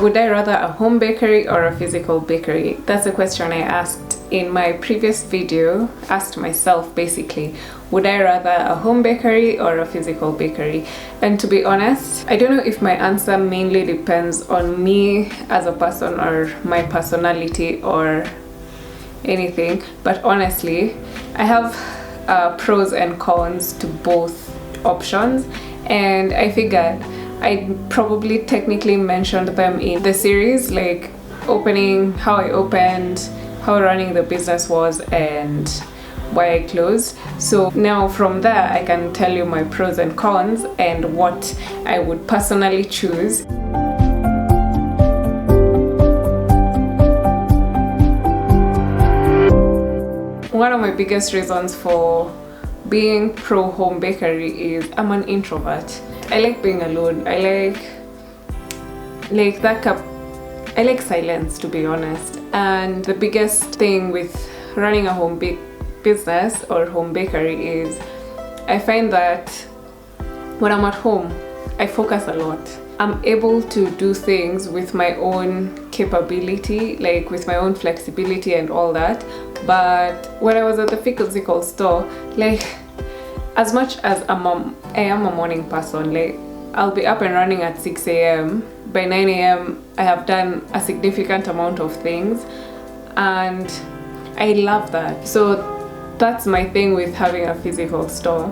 Would I rather a home bakery or a physical bakery? That's a question I asked in my previous video, asked myself basically. Would I rather a home bakery or a physical bakery? And to be honest, I don't know if my answer mainly depends on me as a person or my personality or anything, but honestly, I have pros and cons to both options, and I figured I probably technically mentioned them in the series, like opening, how I opened, how running the business was, and why I closed. So now from there I can tell you my pros and cons and what I would personally choose. One of my biggest reasons for being pro home bakery is I'm an introvert. I like being alone. I like silence, to be honest. And the biggest thing with running a home business or home bakery is I find that when I'm at home, I focus a lot. I'm able to do things with my own capability, like with my own flexibility and all that. But when I was at the physical store, like, as much as I am a morning person, like I'll be up and running at 6 a.m. By 9 a.m. I have done a significant amount of things, and I love that. So that's my thing with having a physical store.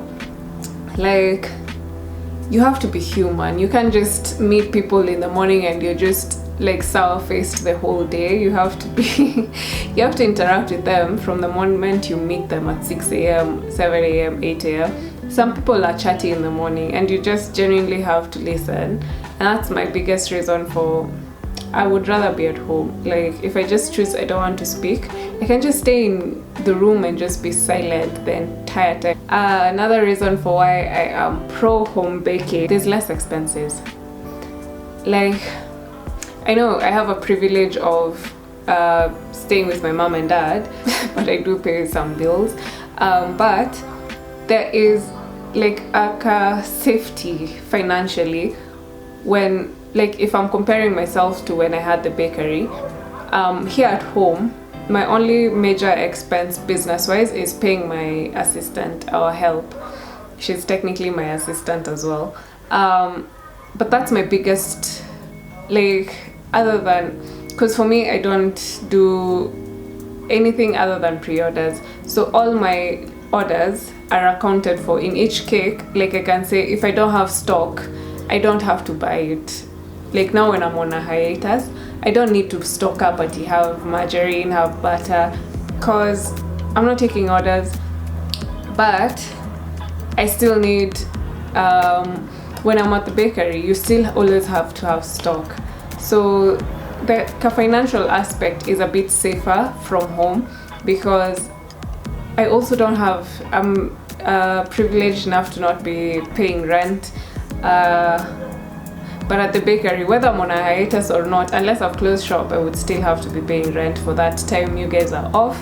Like, you have to be human. You can't just meet people in the morning and you're just like sour-faced the whole day. You have to be you have to interact with them from the moment you meet them at 6 a.m., 7 a.m., 8 a.m. Some people are chatty in the morning and you just genuinely have to listen. And that's my biggest reason for I would rather be at home. Like, if I just choose I don't want to speak, I can just stay in the room and just be silent the entire time. Another reason for why I am pro home baking, there's less expenses. Like, I know I have a privilege of staying with my mom and dad, but I do pay some bills. But there is like a safety financially when, like, if I'm comparing myself to when I had the bakery. Here at home, my only major expense business-wise is paying my assistant or help. She's technically my assistant as well. But that's my biggest, like, other than, because for me I don't do anything other than pre-orders. So all my orders are accounted for in each cake. Like, I can say if I don't have stock, I don't have to buy it. Like, now when I'm on a hiatus, I don't need to stock up and have margarine, have butter, because I'm not taking orders. But I still need, when I'm at the bakery, you still always have to have stock. So the financial aspect is a bit safer from home, because I also don't have, I'm privileged enough to not be paying rent. But at the bakery, whether I'm on a hiatus or not, unless I've closed shop, I would still have to be paying rent for that time you guys are off.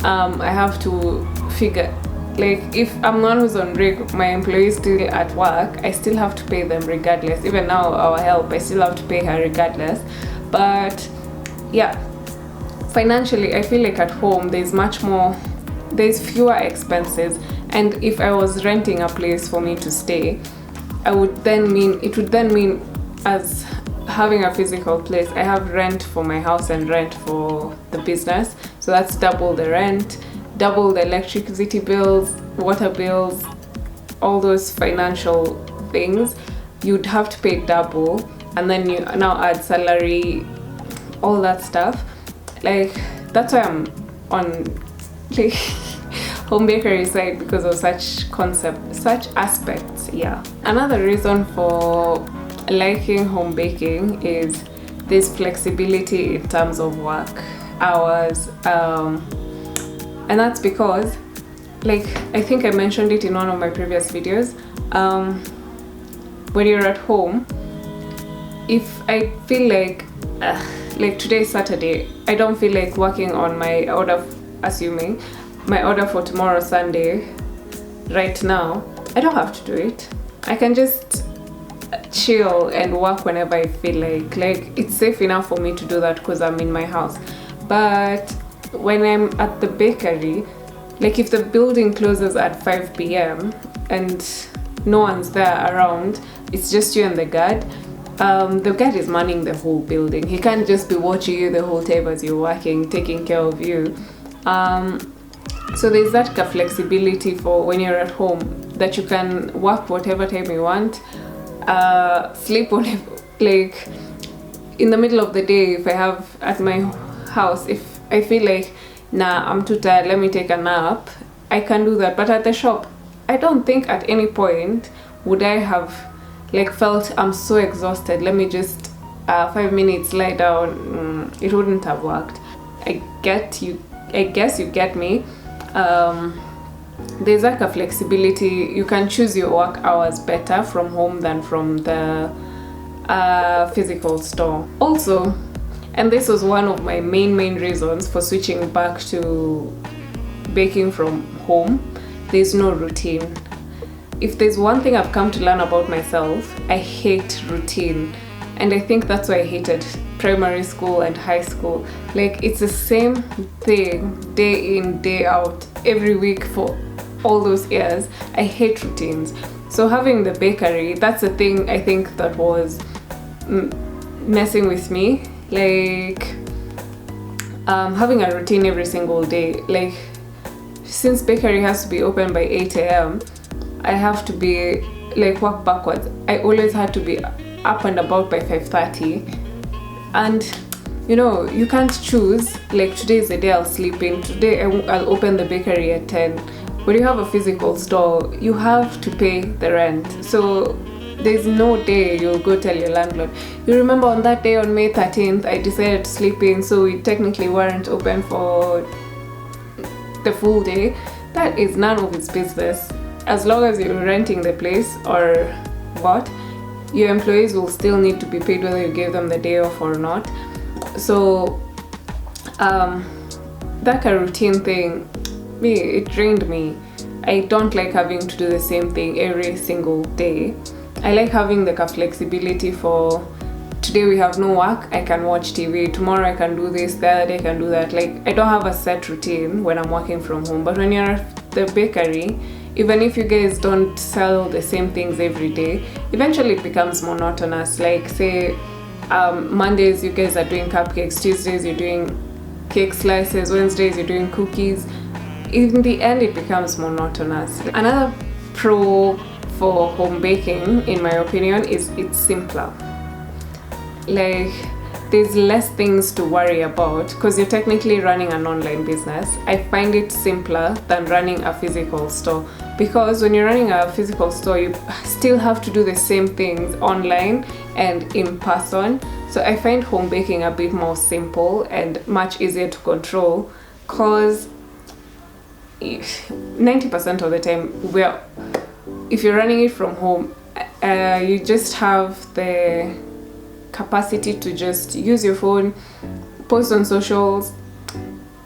I have to figure, like, if I'm the one who's on break, my employee is still at work, I still have to pay them regardless. Even now, our help, I still have to pay her regardless. But yeah, financially, I feel like at home there's fewer expenses. And if I was renting a place for me to stay, it would then mean as having a physical place, I have rent for my house and rent for the business. So that's double the rent, double the electricity bills, water bills, all those financial things. You'd have to pay double, and then you now add salary, all that stuff. Like, that's why I'm on, like, home bakery side, because of such aspects. Yeah. Another reason for liking home baking is this flexibility in terms of work hours, and that's because, like, I think I mentioned it in one of my previous videos, when you're at home, if I feel like today is Saturday, I don't feel like working on my order, assuming my order for tomorrow Sunday right now, I don't have to do it. I can just chill and work whenever I feel like it's safe enough for me to do that because I'm in my house. But when I'm at the bakery, like if the building closes at 5 p.m. and no one's there around, it's just you and the guard. The guard is manning the whole building. He can't just be watching you the whole time as you're working, taking care of you. So there's that flexibility for when you're at home, that you can work whatever time you want, sleep whatever, like in the middle of the day. If I have at my house, if I feel like, nah, I'm too tired, let me take a nap, I can do that. But at the shop, I don't think at any point would I have like felt I'm so exhausted, let me just 5 minutes lie down. It wouldn't have worked. I guess you get me. There's like a flexibility. You can choose your work hours better from home than from the physical store. Also, and this was one of my main reasons for switching back to baking from home, there's no routine. If there's one thing I've come to learn about myself, I hate routine. And I think that's why I hated primary school and high school. Like, it's the same thing day in, day out, every week for all those years. I hate routines. So having the bakery, that's the thing I think that was messing with me. Like, having a routine every single day. Like, since bakery has to be open by 8 a.m., I have to be, like, work backwards. I always had to be up and about by 5:30. And, you know, you can't choose, like, today is the day I'll sleep in, today I'll open the bakery at 10. When you have a physical store, you have to pay the rent. So there's no day you'll go tell your landlord, you remember on that day on May 13th, I decided to sleep in, so we technically weren't open for the full day. That is none of its business. As long as you're renting the place or what, your employees will still need to be paid whether you gave them the day off or not. So that kind of routine thing, it drained me. I don't like having to do the same thing every single day. I like having the flexibility for, today we have no work, I can watch TV, tomorrow I can do this, the other day I can do that. Like, I don't have a set routine when I'm working from home. But when you're at the bakery, even if you guys don't sell the same things every day, eventually it becomes monotonous. Like, say Mondays you guys are doing cupcakes, Tuesdays you're doing cake slices, Wednesdays you're doing cookies. In the end it becomes monotonous. Another pro for home baking, in my opinion, is it's simpler. Like, there's less things to worry about because you're technically running an online business. I find it simpler than running a physical store, because when you're running a physical store, you still have to do the same things online and in person. So I find home baking a bit more simple and much easier to control, because 90% of the time, if you're running it from home, you just have the capacity to just use your phone, post on socials,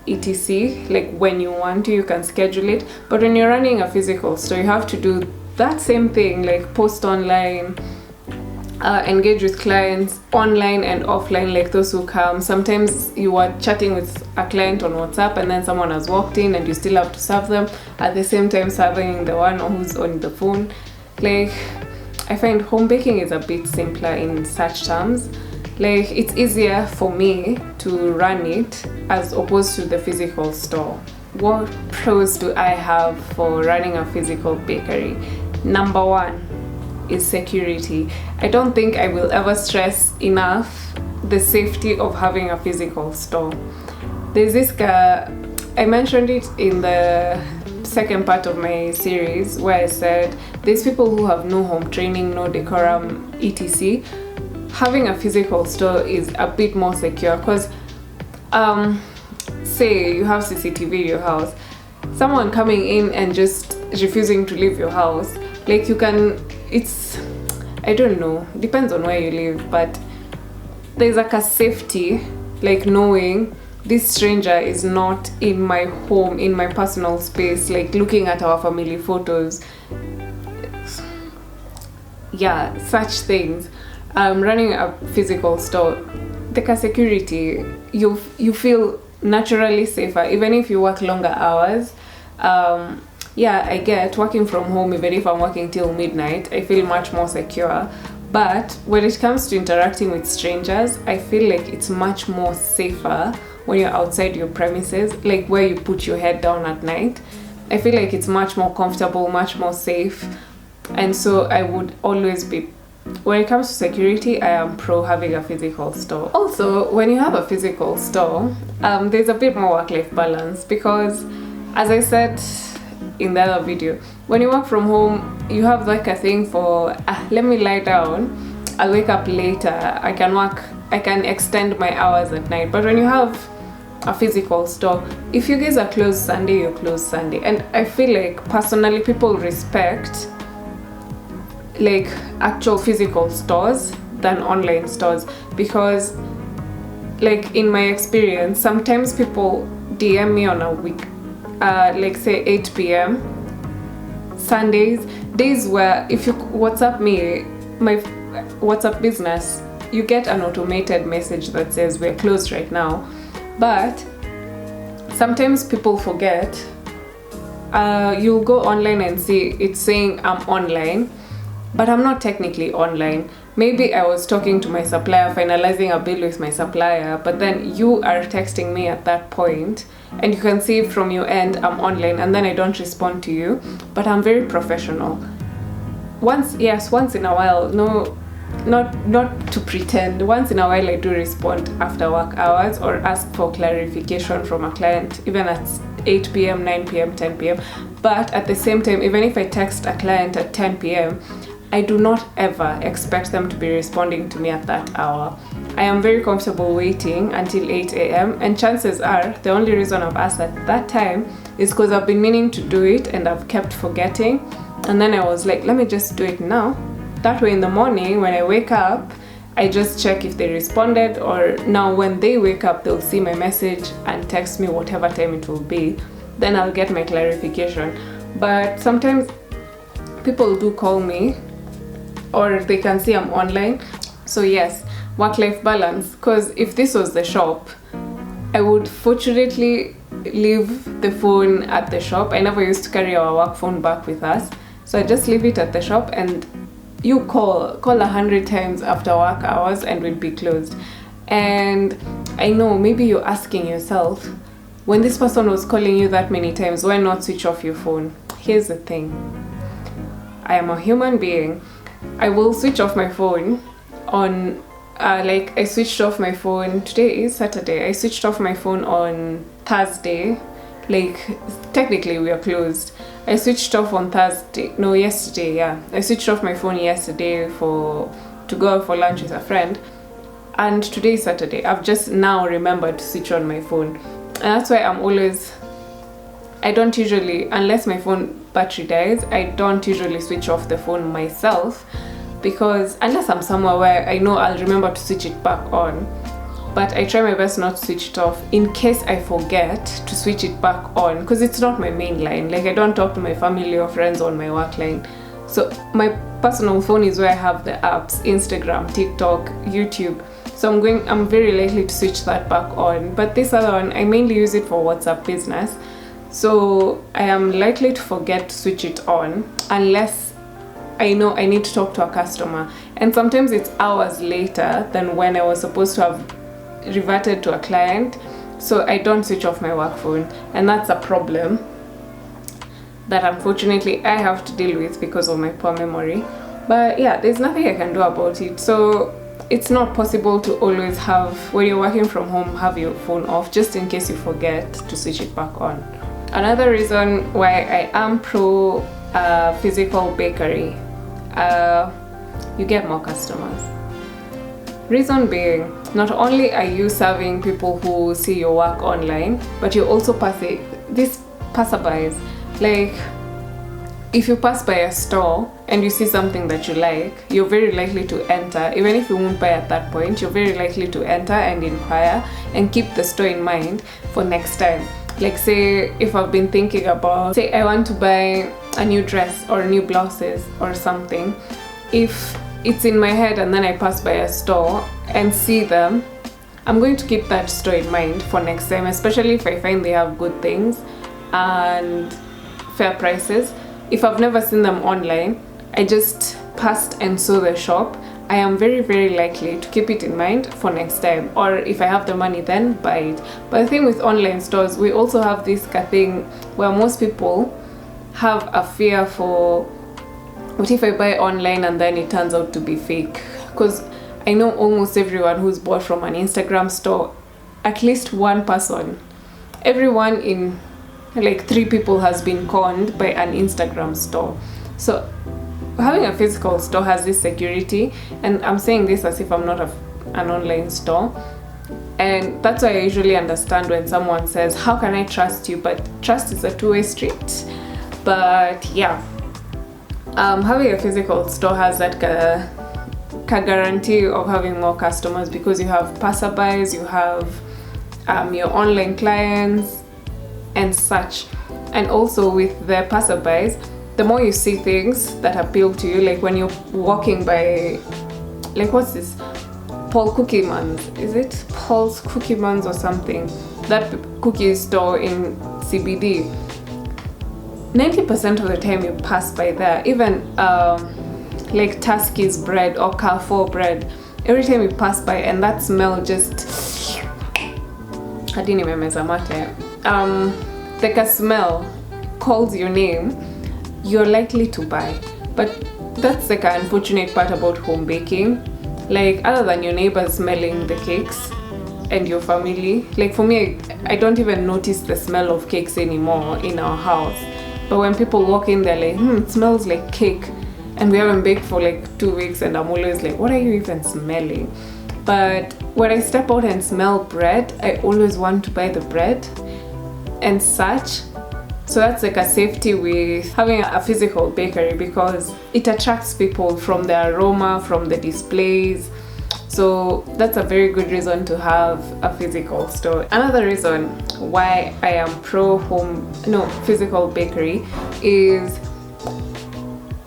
etc. Like, when you want to, you can schedule it. But when you're running a physical store, you have to do that same thing, like post online, engage with clients online and offline, like those who come. Sometimes you are chatting with a client on WhatsApp and then someone has walked in and you still have to serve them at the same time serving the one who's on the phone. Like, I find home baking is a bit simpler in such terms. Like, it's easier for me to run it as opposed to the physical store. What pros do I have for running a physical bakery? Number one is security. I don't think I will ever stress enough the safety of having a physical store. There's this guy, I mentioned it in the second part of my series where I said there's people who have no home training, no decorum, etc. Having a physical store is a bit more secure, because say you have CCTV in your house, someone coming in and just refusing to leave your house, like, you can, it's, I don't know, depends on where you live, but there's like a safety, like knowing this stranger is not in my home, in my personal space, like looking at our family photos. yeah, such things. Running a physical store, like a security, you feel naturally safer even if you work longer hours. Yeah, I get working from home, even if I'm working till midnight, I feel much more secure. But when it comes to interacting with strangers, I feel like it's much more safer when you're outside your premises, like where you put your head down at night. I feel like it's much more comfortable, much more safe. And so I would always be, when it comes to security, I am pro having a physical store. Also, when you have a physical store, there's a bit more work-life balance because, as I said in the other video, when you work from home, you have like a thing for, let me lie down, I'll wake up later, I can extend my hours at night. But when you have a physical store, if you guys are closed Sunday, you're closed Sunday. And I feel like personally people respect like actual physical stores than online stores, because like in my experience, sometimes people DM me on a week, like say 8 p.m. Sundays, days where if you WhatsApp me, my WhatsApp business, you get an automated message that says we're closed right now. But sometimes people forget. You'll go online and see it's saying I'm online, but I'm not technically online. Maybe I was talking to my supplier, finalizing a bill with my supplier, but then you are texting me at that point, and you can see from your end I'm online, and then I don't respond to you, but I'm very professional. Once in a while, no, not to pretend, once in a while I do respond after work hours or ask for clarification from a client, even at 8 p.m, 9 p.m, 10 p.m. But at the same time, even if I text a client at 10 p.m, I do not ever expect them to be responding to me at that hour. I am very comfortable waiting until 8 a.m. and chances are the only reason I've asked at that time is because I've been meaning to do it and I've kept forgetting. And then I was like, let me just do it now. That way in the morning when I wake up, I just check if they responded, or now when they wake up, they'll see my message and text me whatever time it will be. Then I'll get my clarification. But sometimes people do call me, or they can see I'm online. So yes, work-life balance, because if this was the shop, I would fortunately leave the phone at the shop. I never used to carry our work phone back with us, so I just leave it at the shop, and you call 100 times after work hours and we'll be closed. And I know maybe you're asking yourself, when this person was calling you that many times, why not switch off your phone? Here's the thing, I am a human being. I will switch off my phone on, like I switched off my phone, today is Saturday, I switched off my phone on Thursday, like technically we are closed. I switched off on yesterday, yeah. I switched off my phone yesterday to go out for lunch with a friend, and today is Saturday. I've just now remembered to switch on my phone, and that's why I don't usually, unless my phone battery dies, I don't usually switch off the phone myself, because unless I'm somewhere where I know I'll remember to switch it back on. But I try my best not to switch it off in case I forget to switch it back on, because it's not my main line. Like I don't talk to my family or friends on my work line. So my personal phone is where I have the apps, Instagram, TikTok, YouTube. So I'm very likely to switch that back on. But this other one, I mainly use it for WhatsApp business. So I am likely to forget to switch it on unless I know I need to talk to a customer. And sometimes it's hours later than when I was supposed to have reverted to a client. So I don't switch off my work phone. And that's a problem that unfortunately I have to deal with because of my poor memory. But yeah, there's nothing I can do about it. So it's not possible to always have, when you're working from home, have your phone off just in case you forget to switch it back on. Another reason why I am pro physical bakery, you get more customers. Reason being, not only are you serving people who see your work online, but you also these passerbys. Like, if you pass by a store and you see something that you like, you're very likely to enter. Even if you won't buy at that point, you're very likely to enter and inquire and keep the store in mind for next time. Like say, if I've been thinking about, say I want to buy a new dress or new blouses or something, if it's in my head and then I pass by a store and see them, I'm going to keep that store in mind for next time, especially if I find they have good things and fair prices. If I've never seen them online, I just passed and saw the shop, I am very, very likely to keep it in mind for next time, or if I have the money, then buy it. But the thing with online stores, we also have this thing where most people have a fear for, what if I buy online and then it turns out to be fake? Because I know almost everyone who's bought from an Instagram store, at least one person, everyone in like 3 people has been conned by an Instagram store. So having a physical store has this security, and I'm saying this as if I'm not an online store, and that's why I usually understand when someone says, how can I trust you? But trust is a two-way street. But yeah, having a physical store has that guarantee of having more customers, because you have passerbys, you have your online clients and such. And also with the passerbys, the more you see things that appeal to you, like when you're walking by, like what's this, Paul Cookie Man's, is it Paul's Cookie Man's or something, that cookie store in CBD, 90% of the time you pass by there, even like Tusky's bread or Carrefour bread, every time you pass by and that smell just, hadi nimemeza mate, like a smell calls your name, you're likely to buy. But that's like an unfortunate part about home baking. Like, other than your neighbors smelling the cakes and your family, like for me, I don't even notice the smell of cakes anymore in our house. But when people walk in, they're like, it smells like cake, and we haven't baked for like 2 weeks, and I'm always like, what are you even smelling? But when I step out and smell bread, I always want to buy the bread and such. So that's like a safety with having a physical bakery, because it attracts people from the aroma, from the displays. So that's a very good reason to have a physical store. Another reason why I am pro physical bakery is,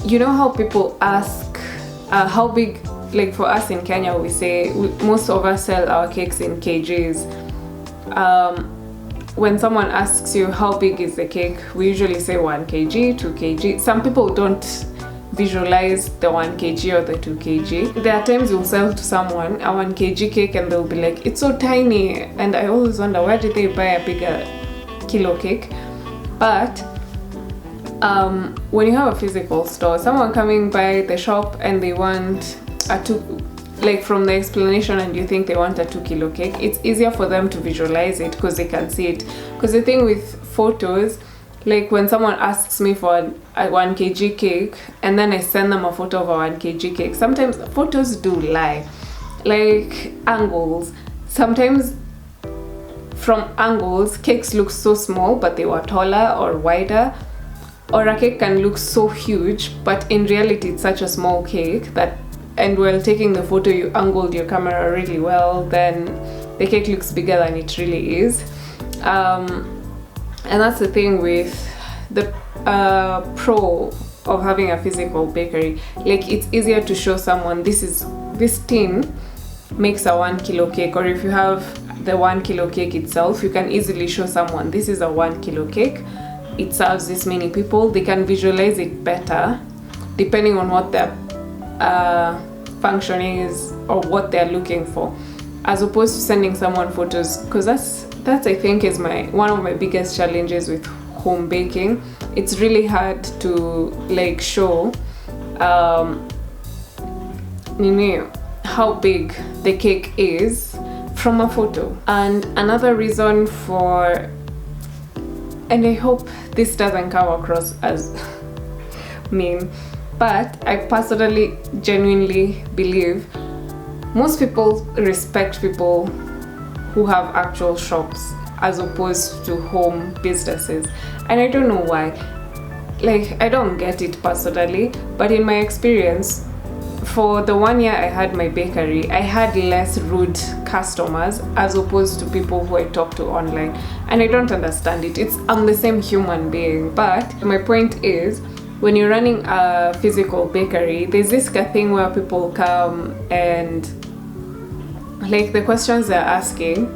you know how people ask how big, like for us in Kenya, we say most of us sell our cakes in kgs. When someone asks you how big is the cake, we usually say 1 kg, 2 kg. Some people don't visualize the 1 kg or the 2 kg. There are times you'll sell to someone a 1 kg cake and they'll be like, it's so tiny. And I always wonder, where did they buy a bigger kilo cake? But when you have a physical store, someone coming by the shop and they want a 2, like from the explanation, and you think they want a 2 kilo cake, it's easier for them to visualize it because they can see it. Because the thing with photos, like when someone asks me for a 1 kg cake and then I send them a photo of a 1 kg cake, sometimes photos do lie. Like angles, sometimes from angles cakes look so small but they were taller or wider, or a cake can look so huge but in reality it's such a small cake that, and while taking the photo you angled your camera really well, then the cake looks bigger than it really is. And that's the thing with the pro of having a physical bakery. Like, it's easier to show someone this tin makes a 1 kilo cake, or if you have the 1 kilo cake itself, you can easily show someone this is a 1 kilo cake, it serves this many people. They can visualize it better depending on what their function is or what they're looking for, as opposed to sending someone photos, because that's I think is one of my biggest challenges with home baking. It's really hard to like show how big the cake is from a photo. And another reason for, and I hope this doesn't come across as mean, but I personally genuinely believe most people respect people who have actual shops as opposed to home businesses. And I don't know why. Like, I don't get it personally, but in my experience, for the 1 year I had my bakery, I had less rude customers as opposed to people who I talk to online. And I don't understand it. I'm the same human being. But my point is, when you're running a physical bakery, there's this thing where people come and like the questions they're asking,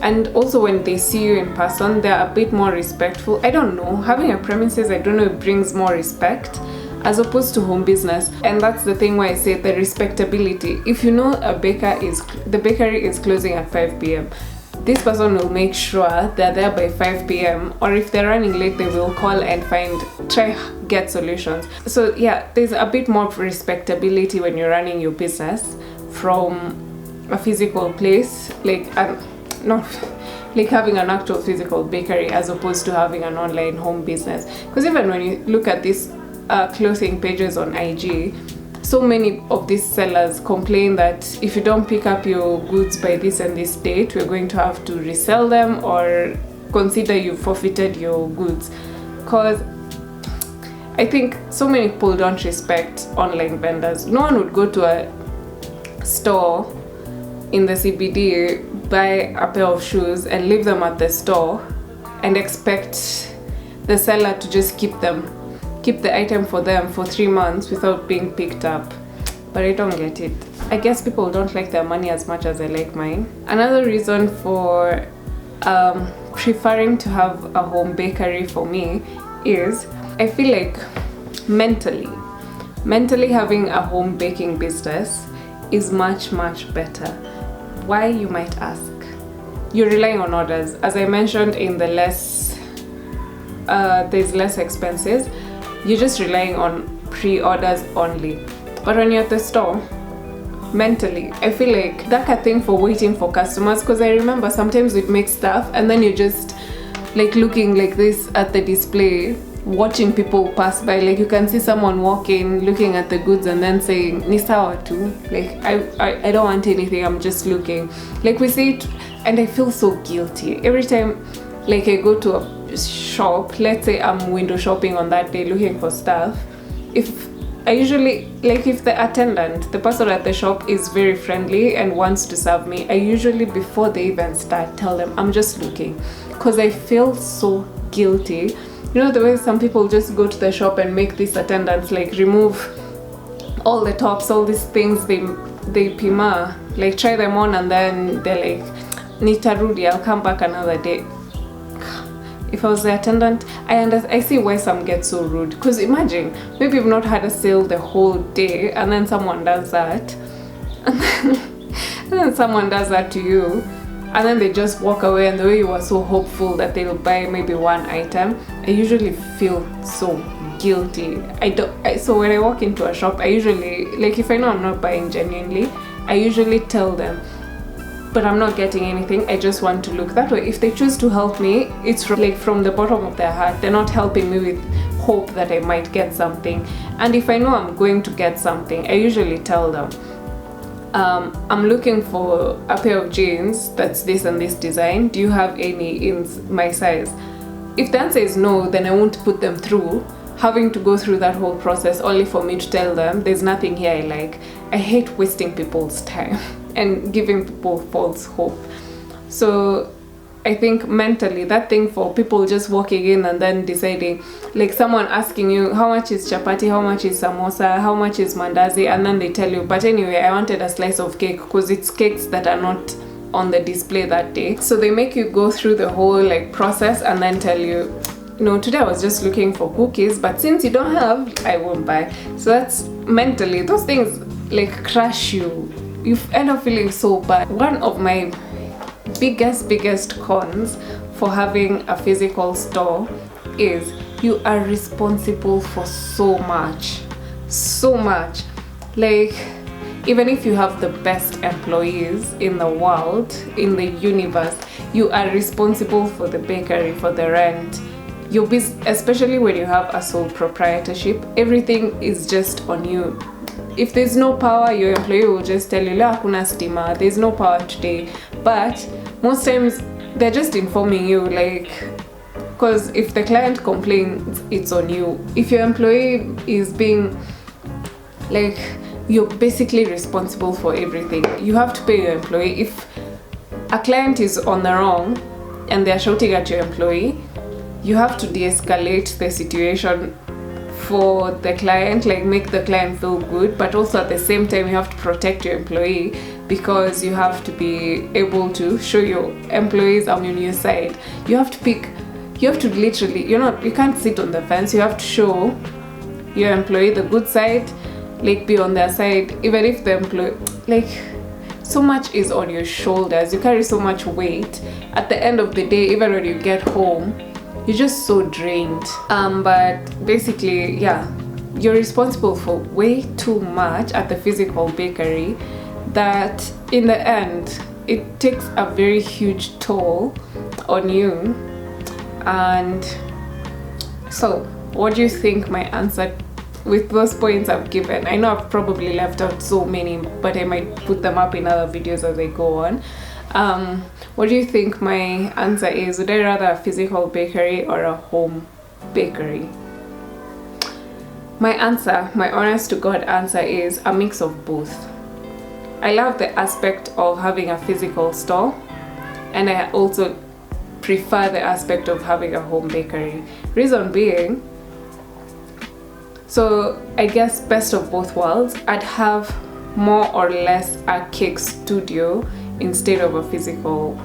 and also when they see you in person, they're a bit more respectful. I don't know, having a premises, I don't know, it brings more respect as opposed to home business. And that's the thing why I say the respectability. If you know the bakery is closing at 5 p.m, this person will make sure they're there by 5 p.m, or if they're running late, they will call and try get solutions. So yeah, there's a bit more respectability when you're running your business from a physical place, like not like having an actual physical bakery as opposed to having an online home business. Because even when you look at these clothing pages on IG, so many of these sellers complain that if you don't pick up your goods by this and this date, we're going to have to resell them or consider you forfeited your goods. Because I think so many people don't respect online vendors. No one would go to a store in the CBD, buy a pair of shoes and leave them at the store and expect the seller to just keep the item for them for 3 months without being picked up. But I don't get it. I guess people don't like their money as much as I like mine. Another reason for preferring to have a home bakery for me is I feel like mentally having a home baking business is much better. Why, you might ask? You're relying on orders. As I mentioned, in the there's less expenses. You're just relying on pre-orders only. But when you're at the store, mentally, I feel like that's a thing for waiting for customers, because I remember sometimes we'd make stuff and then you're just like looking like this at the display, watching people pass by. Like you can see someone walking, looking at the goods and then saying, "Ni sawa tu." Like I don't want anything, I'm just looking. Like we see it, and I feel so guilty every time. Like I go to a shop, let's say I'm window shopping on that day looking for stuff. If the attendant, the person at the shop is very friendly and wants to serve me, I usually, before they even start, tell them I'm just looking, because I feel so guilty. You know the way some people just go to the shop and make these attendants like remove all the tops, all these things they pima, like try them on and then they're like, "Nitarudi, I'll come back another day." If I was the attendant, I see why some get so rude. Because imagine, maybe you've not had a sale the whole day and then someone does that. And then someone does that to you. And then they just walk away, and the way you were so hopeful that they'll buy maybe one item, I usually feel so guilty. So when I walk into a shop, I usually, like if I know I'm not buying genuinely, I usually tell them, but I'm not getting anything, I just want to look. That way, if they choose to help me, it's from the bottom of their heart. They're not helping me with hope that I might get something. And if I know I'm going to get something, I usually tell them, I'm looking for a pair of jeans that's this and this design. Do you have any in my size? If the answer is no, then I won't put them through having to go through that whole process only for me to tell them there's nothing here I like. I hate wasting people's time and giving people false hope. So I think mentally, that thing for people just walking in and then deciding, like someone asking you, how much is chapati, how much is samosa, how much is mandazi, and then they tell you, but anyway, I wanted a slice of cake, because it's cakes that are not on the display that day. So they make you go through the whole like process and then tell you, no, today I was just looking for cookies, but since you don't have, I won't buy. So that's mentally, those things like crush you. You end up feeling so bad. One of my biggest cons for having a physical store is you are responsible for so much. Like, even if you have the best employees in the world, in the universe, you are responsible for the bakery, for the rent. Your business, especially when you have a sole proprietorship, everything is just on you. If there's no power, your employee will just tell you, "La hakuna stima, there's no power today." But most times they're just informing you, like, because if the client complains, it's on you. If your employee is being like, you're basically responsible for everything. You have to pay your employee. If a client is on the wrong and they're shouting at your employee, you have to de-escalate the situation for the client, like make the client feel good, but also at the same time you have to protect your employee, because you have to be able to show your employees on your side. You have to literally, you can't sit on the fence. You have to show your employee the good side, like be on their side, even if the employee, like, so much is on your shoulders, you carry so much weight. At the end of the day, even when you get home, you're just so drained. But basically, yeah, you're responsible for way too much at the physical bakery that in the end it takes a very huge toll on you. And so what do you think my answer with those points I've given? I know I've probably left out so many, but I might put them up in other videos as I go on. What do you think my answer is? Would I rather a physical bakery or a home bakery? My answer, my honest to God answer, is a mix of both. I love the aspect of having a physical store, and I also prefer the aspect of having a home bakery. Reason being, so I guess best of both worlds, I'd have more or less a cake studio instead of a physical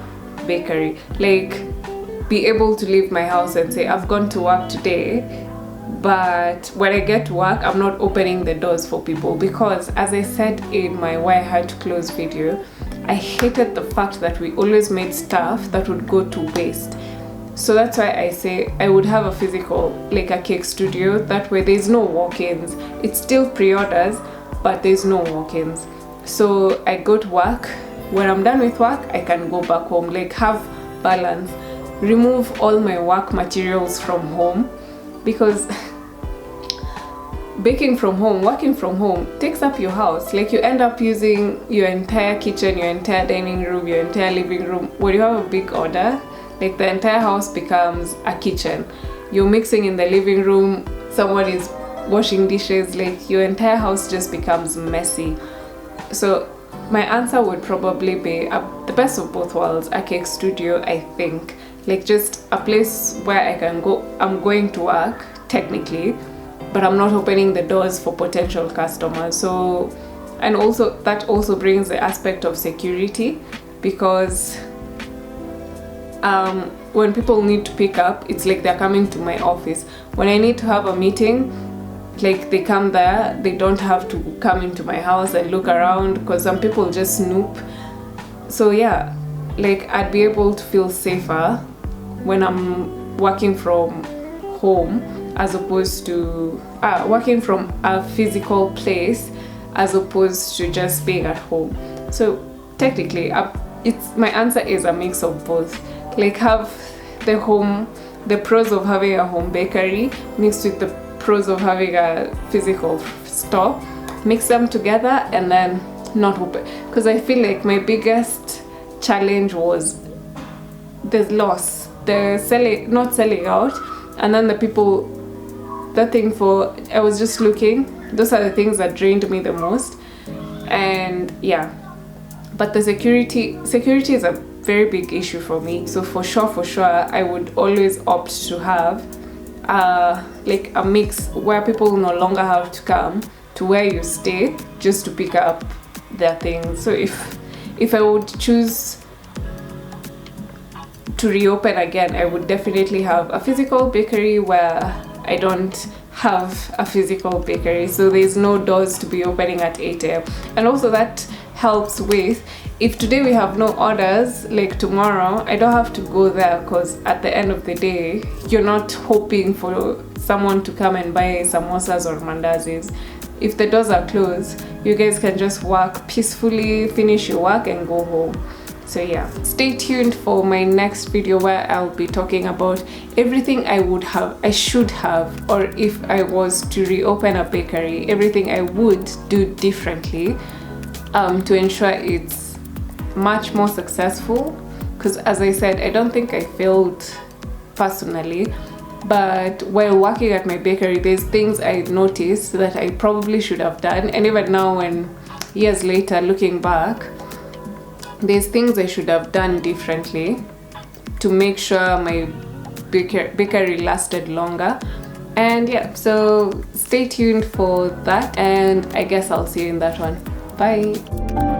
bakery. Like, be able to leave my house and say, I've gone to work today, but when I get to work, I'm not opening the doors for people, because as I said in my Why I Had to Close video, I hated the fact that we always made stuff that would go to waste. So that's why I say I would have a physical, like a cake studio. That way there's no walk-ins. It's still pre-orders, but there's no walk-ins. So I go to work. When I'm done with work, I can go back home, like have balance. Remove all my work materials from home, because baking from home, working from home takes up your house. Like, you end up using your entire kitchen, your entire dining room, your entire living room. When you have a big order, like, the entire house becomes a kitchen. You're mixing in the living room, someone is washing dishes, like your entire house just becomes messy. So my answer would probably be the best of both worlds, a cake studio, I think. Like, just a place where I can go. I'm going to work technically, but I'm not opening the doors for potential customers. So, and also that also brings the aspect of security, because when people need to pick up, it's like they're coming to my office. When I need to have a meeting, like, they come there, they don't have to come into my house and look around, because some people just snoop. So yeah, like, I'd be able to feel safer when I'm working from home, as opposed to working from a physical place, as opposed to just being at home. So technically, my answer is a mix of both. Like, have the pros of having a home bakery mixed with the pros of having a physical store, mix them together, and then not open. Because I feel like my biggest challenge was the loss, not selling out, and then I was just looking. Those are the things that drained me the most. And yeah, but the security is a very big issue for me. So for sure, I would always opt to have like a mix where people no longer have to come to where you stay just to pick up their things. So if I would choose to reopen again, I would definitely have a physical bakery where I don't have a physical bakery, so there's no doors to be opening at 8 a.m. And also that helps with, if today we have no orders, like tomorrow, I don't have to go there, because at the end of the day, you're not hoping for someone to come and buy samosas or mandazis. If the doors are closed, you guys can just work peacefully, finish your work, and go home. So yeah, stay tuned for my next video where I'll be talking about everything I should have, or if I was to reopen a bakery, everything I would do differently to ensure it's much more successful. Because as I said, I don't think I failed personally, but while working at my bakery, there's things I noticed that I probably should have done. And even now, when years later looking back, there's things I should have done differently to make sure my bakery lasted longer. And yeah, so stay tuned for that, and I guess I'll see you in that one. Bye.